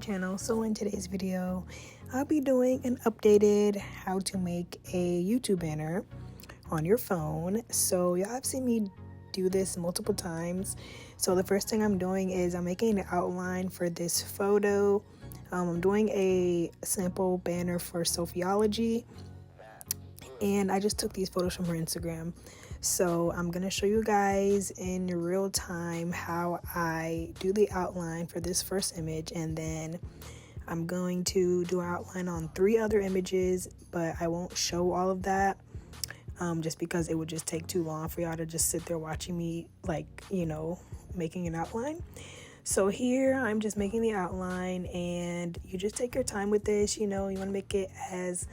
channel. So in today's video, I'll be doing an updated how to make a YouTube banner on your phone. So y'all have seen me do this multiple times. So the first thing I'm doing is I'm making an outline for this photo. I'm doing a sample banner for sociology, and I just took these photos from her Instagram. So I'm going to show you guys in real time how I do the outline for this first image, and then I'm going to do an outline on 3 other images, but I won't show all of that just because it would just take too long for y'all to just sit there watching me, like, you know, making an outline. So here I'm just making the outline, and you just take your time with this. You know, you want to make it as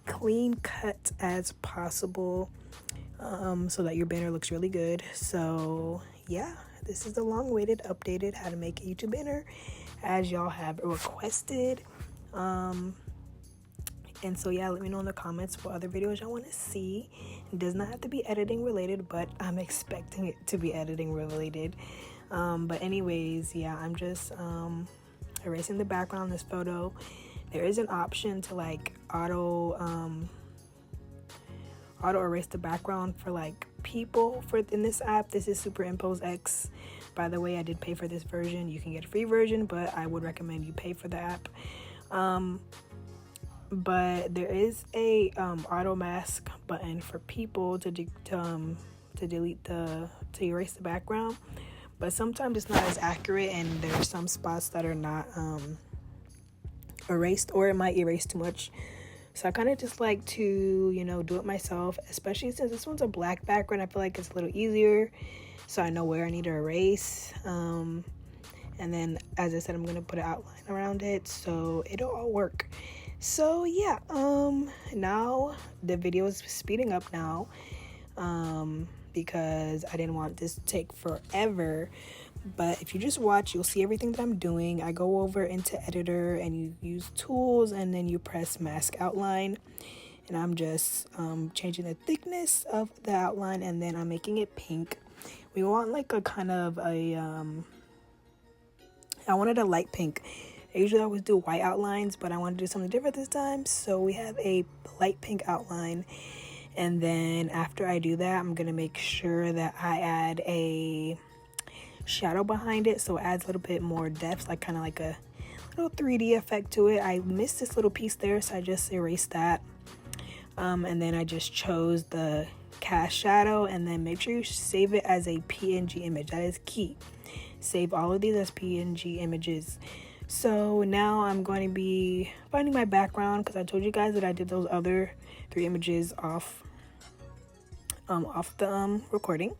clean cut as possible so that your banner looks really good. So yeah, this is the long-awaited updated how to make a YouTube banner as y'all have requested. And so yeah, let me know in the comments what other videos y'all want to see. It does not have to be editing related, but I'm expecting it to be editing related. But anyways, yeah, I'm just erasing the background on this photo. There is an option to like auto erase the background for like people in this app. This is Superimpose X. By the way, I did pay for this version. You can get a free version, but I would recommend you pay for the app. But there is a auto mask button for people to delete to erase the background, but sometimes it's not as accurate, and there's some spots that are not erased, or it might erase too much. So I kind of just like to, you know, do it myself, especially since this one's a black background. I feel like it's a little easier, so I know where I need to erase. And then, as I said, I'm gonna put an outline around it so it'll all work. So yeah, now the video is speeding up now because I didn't want this to take forever. But if you just watch, you'll see everything that I'm doing. I go over into editor and you use tools, and then you press mask outline, and I'm just changing the thickness of the outline, and then I'm making it pink. We want like a kind of a I wanted a light pink. I usually always do white outlines, but I want to do something different this time. So we have a light pink outline. And then after I do that, I'm going to make sure that I add a shadow behind it, so it adds a little bit more depth, like kind of like a little 3D effect to it. I missed this little piece there, so I just erased that. And then I just chose the cast shadow, and then make sure you save it as a PNG image. That is key. Save all of these as PNG images. So now I'm going to be finding my background, because I told you guys that I did those other 3 images off the recording.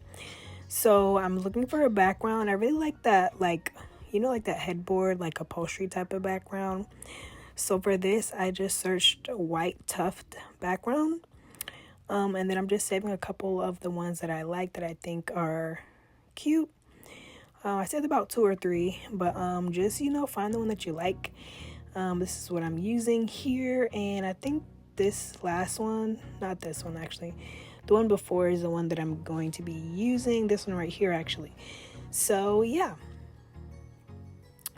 So I'm looking for a background. I really like that, like, you know, like that headboard, like upholstery type of background. So for this, I just searched white tuft background. And then I'm just saving a couple of the ones that I like, that I think are cute. I said about 2 or 3, but just, you know, find the one that you like. This is what I'm using here, and I think this last one, not this one actually, the one before is the one that I'm going to be using. This one right here actually. So yeah,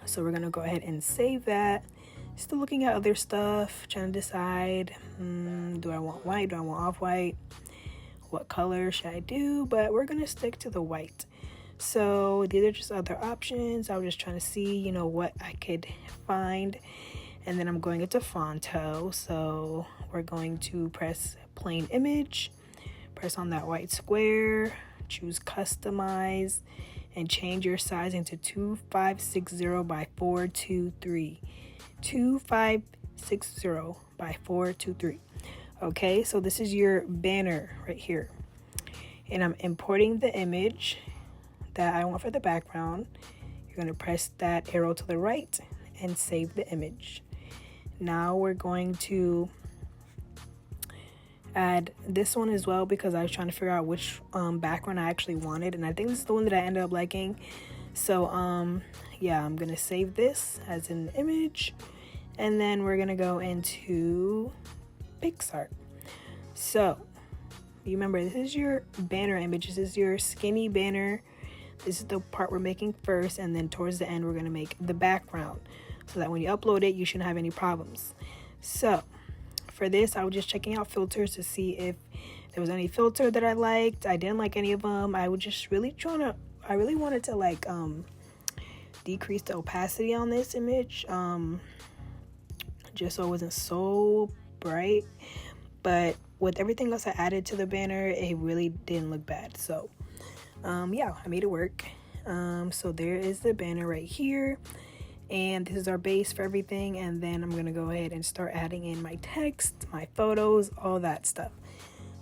so we're gonna go ahead and save that. Still looking at other stuff, trying to decide, do I want white, do I want off-white, what color should I do? But we're gonna stick to the white. So these are just other options. I was just trying to see, you know, what I could find. And then I'm going into Fonto. So we're going to press plain image, press on that white square, choose customize, and change your sizing to 2560 by 423. 2560 by 423. Okay, so this is your banner right here. And I'm importing the image that I want for the background. You're going to press that arrow to the right and save the image. Now we're going to add this one as well, because I was trying to figure out which background I actually wanted, and I think this is the one that I ended up liking. So yeah, I'm gonna save this as an image, and then we're gonna go into PicsArt. So you remember, this is your banner image. This is your skinny banner. This is the part we're making first, and then towards the end we're going to make the background. so that when you upload it, you shouldn't have any problems. So for this, I was just checking out filters to see if there was any filter that I liked. I didn't like any of them. I was just really I really wanted to like decrease the opacity on this image, just so it wasn't so bright. But with everything else I added to the banner, it really didn't look bad. So yeah, I made it work. So there is the banner right here, and this is our base for everything. And then I'm gonna go ahead and start adding in my text, my photos, all that stuff.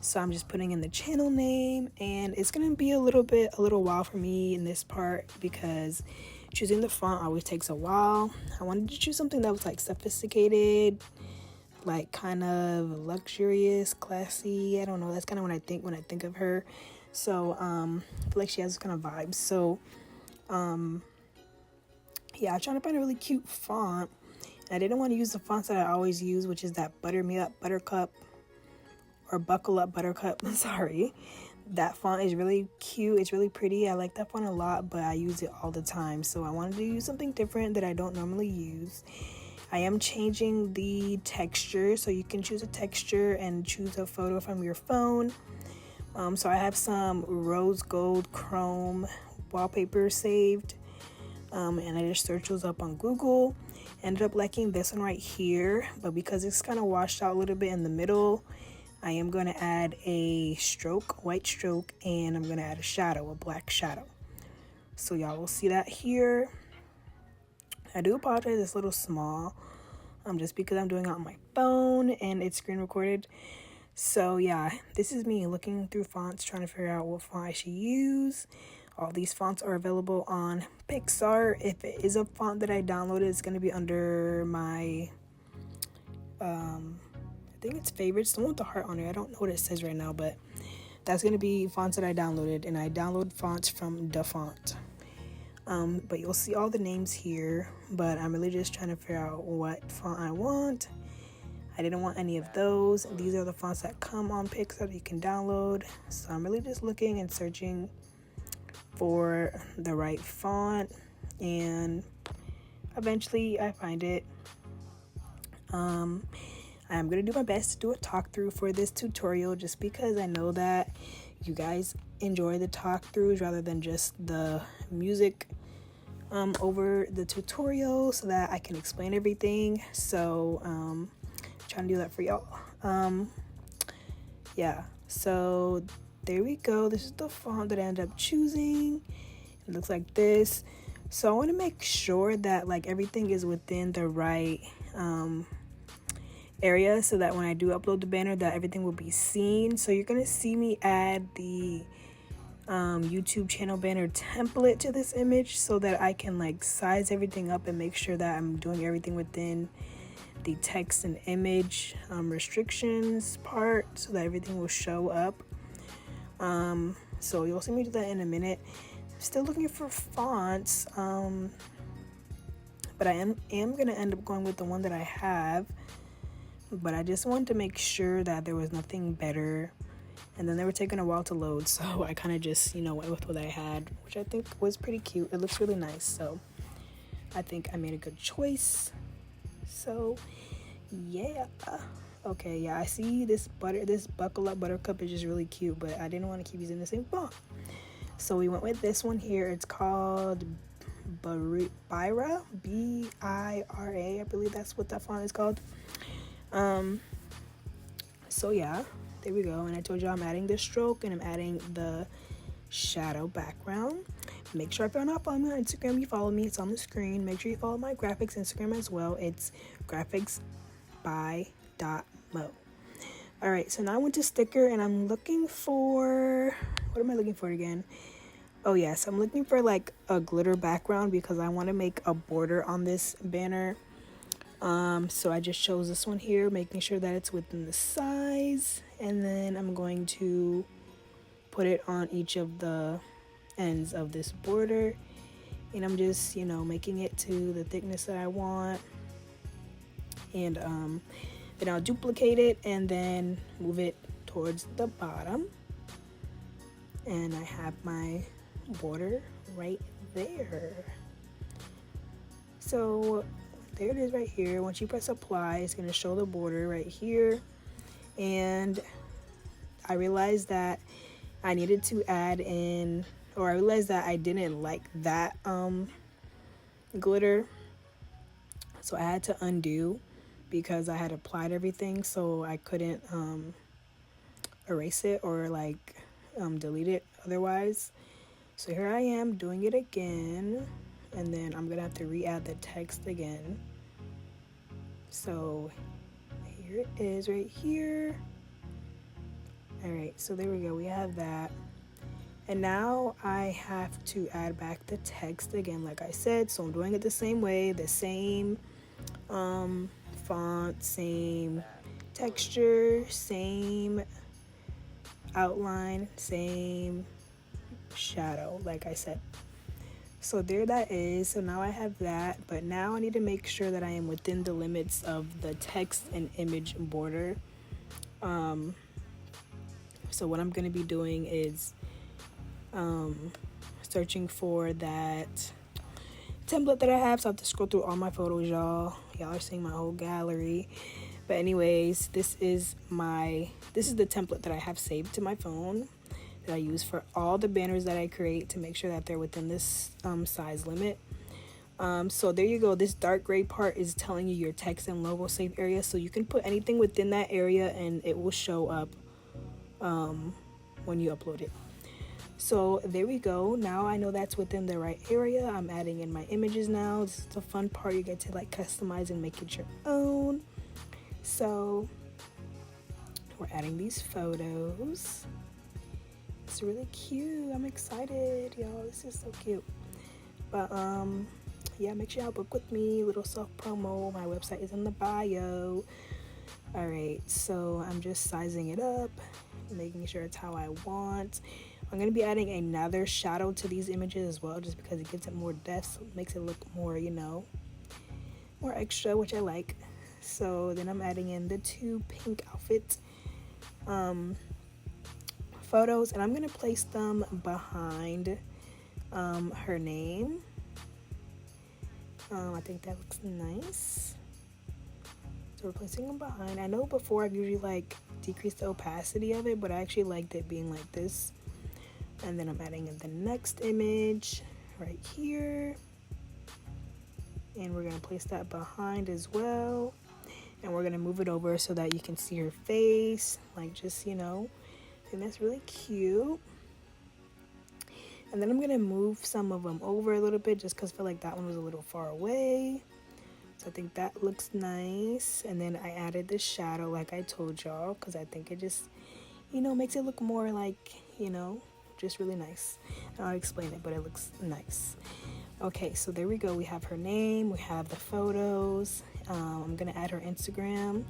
So I'm just putting in the channel name, and it's gonna be a little while for me in this part because choosing the font always takes a while. I wanted to choose something that was like sophisticated, like kind of luxurious, classy. I don't know, that's kind of what I think when I think of her. So I feel like she has this kind of vibes. So yeah, I'm trying to find a really cute font. I didn't want to use the fonts that I always use, which is that Butter Me Up Buttercup, or Buckle Up Buttercup. Sorry, that font is really cute. It's really pretty. I like that font a lot, but I use it all the time. So I wanted to use something different that I don't normally use. I am changing the texture, so you can choose a texture and choose a photo from your phone. So I have some rose gold chrome wallpaper saved, and I just searched those up on Google. Ended up liking this one right here, but because it's kind of washed out a little bit in the middle, I am going to add a stroke, white stroke, and I'm going to add a shadow, a black shadow. So y'all will see that here. I do apologize, it's a little small, just because I'm doing it on my phone and it's screen recorded. So yeah, this is me looking through fonts, trying to figure out what font I should use. All these fonts are available on Pixar. If it is a font that I downloaded, it's going to be under my I think it's favorites, the one with the heart on it. I don't know what it says right now, but that's going to be fonts that I downloaded, and I download fonts from the font. But you'll see all the names here, but I'm really just trying to figure out what font I want. I didn't want any of those. These are the fonts that come on Pixar that you can download. So I'm really just looking and searching for the right font, and eventually I find it. I'm going to do my best to do a talk through for this tutorial, just because I know that you guys enjoy the talk throughs rather than just the music over the tutorial, so that I can explain everything. So trying to do that for y'all. Yeah, so there we go. This is the font that I ended up choosing. It looks like this. So I want to make sure that like everything is within the right area, so that when I do upload the banner, that everything will be seen. So you're gonna see me add the YouTube channel banner template to this image, so that I can like size everything up and make sure that I'm doing everything within the text and image restrictions part, so that everything will show up. So you'll see me do that in a minute. I'm still looking for fonts, but I am gonna end up going with the one that I have. But I just wanted to make sure that there was nothing better, and then they were taking a while to load, so I kind of just, went with what I had, which I think was pretty cute. It looks really nice, so I think I made a good choice. So yeah, okay, yeah, I see this Buckle Up Buttercup is just really cute, but I didn't want to keep using the same font, so we went with this one here. It's called Bira, B-I-R-A, I believe that's what that font is called. So yeah, there we go. And I told you I'm adding the stroke and I'm adding the shadow background. Make sure if you're not following me on Instagram, you follow me. It's on the screen. Make sure you follow my graphics Instagram as well. It's graphicsby.mo. All right, so now I went to sticker, and I'm looking for, what am I looking for again? Oh yes, I'm looking for like a glitter background, because I want to make a border on this banner. So I just chose this one here, making sure that it's within the size, and then I'm going to put it on each of the ends of this border, and I'm just making it to the thickness that I want, and then I'll duplicate it and then move it towards the bottom, and I have my border right there. So there it is right here. Once you press apply, it's going to show the border right here. And I realized that I needed to add in, or I realized that I didn't like that glitter. So I had to undo because I had applied everything, so I couldn't erase it or like delete it otherwise. So here I am doing it again, and then I'm gonna have to re-add the text again. So here it is right here. All right, so there we go, we have that. And now I have to add back the text again, like I said. So I'm doing it the same way, the same font, same texture, same outline, same shadow, like I said. So there that is. So now I have that, but now I need to make sure that I am within the limits of the text and image border. So what I'm going to be doing is searching for that template that I have. So I have to scroll through all my photos, y'all are seeing my whole gallery. But anyways, this is the template that I have saved to my phone that I use for all the banners that I create to make sure that they're within this size limit. So there you go. This dark gray part is telling you your text and logo save area, so you can put anything within that area and it will show up when you upload it. So there we go. Now I know that's within the right area. I'm adding in my images now. This is the fun part. You get to like customize and make it your own. So we're adding these photos. It's really cute. I'm excited, y'all. This is so cute. But yeah, make sure y'all book with me. Little self promo. My website is in the bio. All right, so I'm just sizing it up, making sure it's how I want. I'm going to be adding another shadow to these images as well, just because it gives it more depth, so it makes it look more, more extra, which I like. So then I'm adding in the 2 pink outfit photos, and I'm going to place them behind her name. I think that looks nice. So we're placing them behind. I know before I've usually like decreased the opacity of it, but I actually liked it being like this. And then I'm adding in the next image right here. And we're gonna place that behind as well. And we're gonna move it over so that you can see her face. Like just, and that's really cute. And then I'm gonna move some of them over a little bit just because I feel like that one was a little far away. So I think that looks nice. And then I added the shadow like I told y'all, because I think it just, makes it look more like, just really nice. I'll explain it, but it looks nice. Okay, so there we go. We have her name, we have the photos. I'm gonna add her Instagram.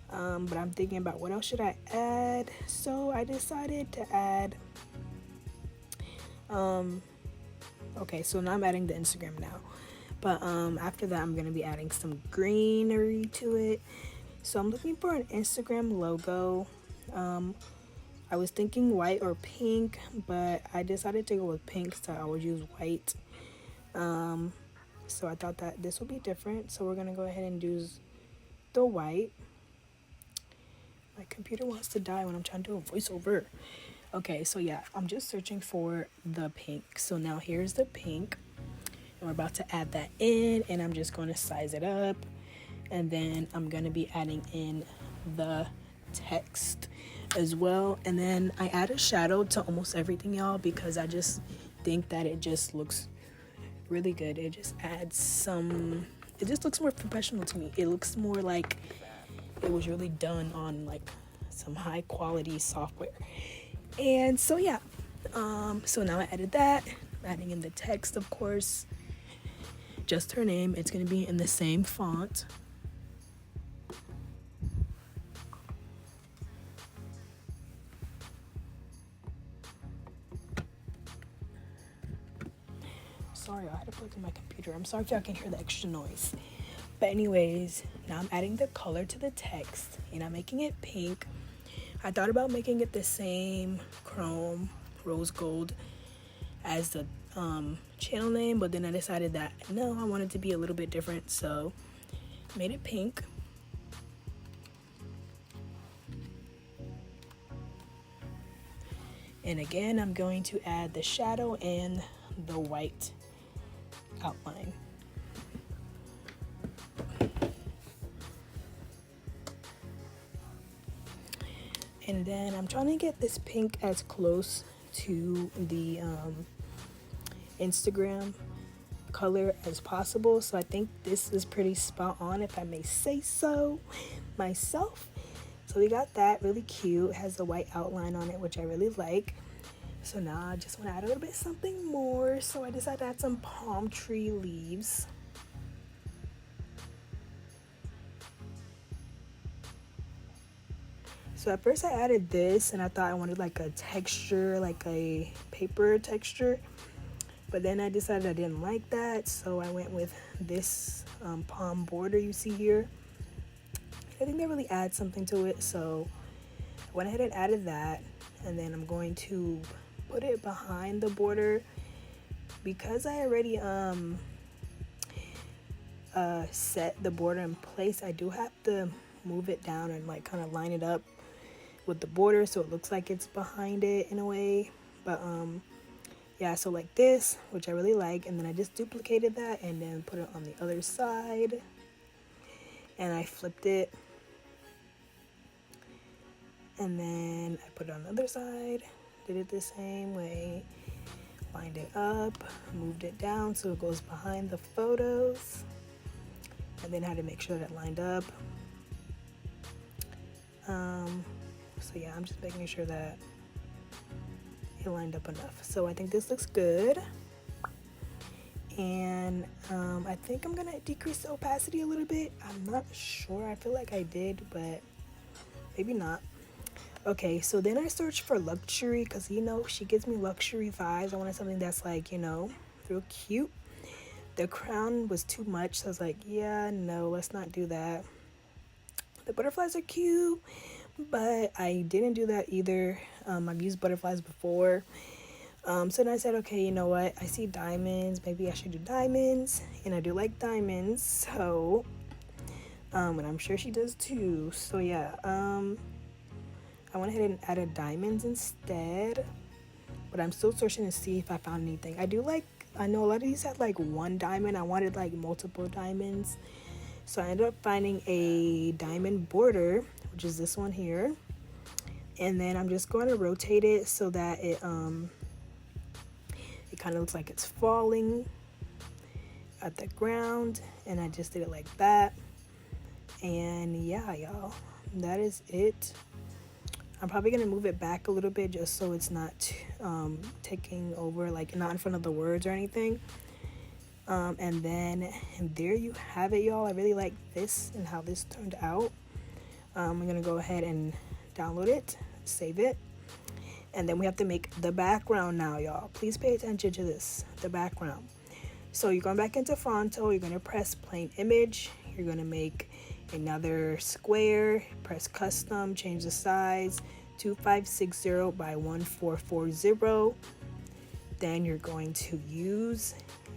But I'm thinking about what else should I add. So I decided to add, okay, so now I'm adding the Instagram now. But after that, I'm going to be adding some greenery to it. So I'm looking for an Instagram logo. I was thinking white or pink, but I decided to go with pink, so I would use white. So I thought that this would be different. So we're going to go ahead and do the white. My computer wants to die when I'm trying to do a voiceover. Okay, so yeah, I'm just searching for the pink. So now here's the pink. And we're about to add that in, and I'm just going to size it up, and then I'm going to be adding in the text as well. And then I add a shadow to almost everything, y'all, because I just think that it just looks really good. It just adds it just looks more professional to me. It looks more like it was really done on like some high quality software. And so yeah, so now I added that. I'm adding in the text, of course, just her name. It's going to be in the same font. Sorry, I had to plug in my computer. I'm sorry if y'all can hear the extra noise. But anyways, now I'm adding the color to the text, and I'm making it pink. I thought about making it the same chrome rose gold as the channel name, but then I decided that no, I wanted to be a little bit different, so Made it pink. And again, I'm going to add the shadow and the white outline. And then I'm trying to get this pink as close to the Instagram color as possible. So I think this is pretty spot on, if I may say so myself. So we got that, really cute. It has the white outline on it, which I really like. So now I just want to add a little bit something more. So I decided to add some palm tree leaves. So at first I added this and I thought I wanted like a texture, like a paper texture. But then I decided I didn't like that. So I went with this palm border you see here. I think that really adds something to it. So I went ahead and added that. And then I'm going to put it behind the border. Because I already set the border in place, I do have to move it down and like kind of line it up with the border so it looks like it's behind it in a way. But yeah, so like this, which I really like, and then I just duplicated that and then put it on the other side, and I flipped it, and then I put it on the other side, did it the same way, lined it up, moved it down so it goes behind the photos, and then had to make sure that it lined up. So yeah, I'm just making sure that it lined up enough. So I think this looks good. And I think I'm gonna decrease the opacity a little bit. I'm not sure, I feel like I did, but maybe not. Okay, so then I searched for luxury because, you know, she gives me luxury vibes. I wanted something that's like, you know, real cute. The crown was too much, so I was like, yeah, no, let's not do that. The butterflies are cute, but I didn't do that either. I've used butterflies before. So then I said, okay, you know what? I see diamonds. Maybe I should do diamonds. And I do like diamonds. So, and I'm sure she does too. So yeah, I went ahead and added diamonds instead. But I'm still searching to see if I found anything. I know a lot of these had like one diamond. I wanted like multiple diamonds. So I ended up finding a diamond border, which is this one here. And then I'm just going to rotate it so that it kind of looks like it's falling at the ground. And I just did it like that. And yeah, y'all, that is it. I'm probably going to move it back a little bit just so it's not taking over, like not in front of the words or anything. And then there you have it, y'all. I really like this and how this turned out. I'm going to go ahead and download it, save it. And then we have to make the background now, y'all. Please pay attention to this, the background. So you're going back into Fonto. You're going to press plain image. You're going to make another square. Press custom, change the size, 2560 by 1440. Then you're going to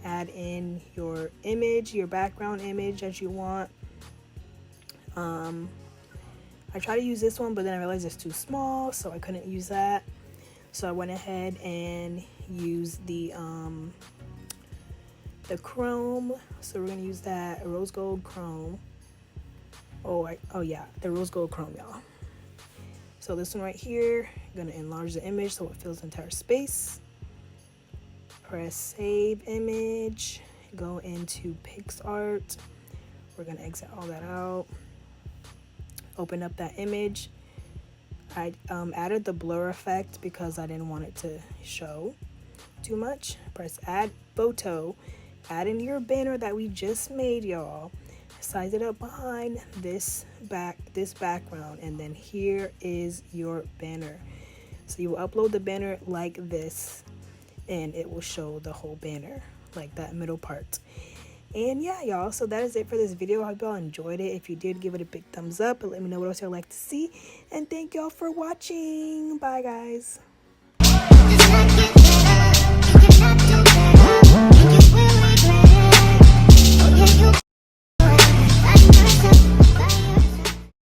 add in your image, your background image that you want. I tried to use this one, but then I realized it's too small, so I couldn't use that. So I went ahead and used the chrome. So we're gonna use that rose gold chrome. The rose gold chrome, y'all. So this one right here, I'm gonna enlarge the image so it fills the entire space. Press save image, go into PixArt. We're gonna exit all that out. Open up that image. I added the blur effect because I didn't want it to show too much. Press add photo. Add in your banner that we just made, y'all. Size it up behind this background, and then here is your banner. So you will upload the banner like this, and it will show the whole banner, like that middle part. And yeah, y'all, so that is it for this video. I hope y'all enjoyed it. If you did, give it a big thumbs up and let me know what else y'all like to see. And thank y'all for watching. Bye, guys.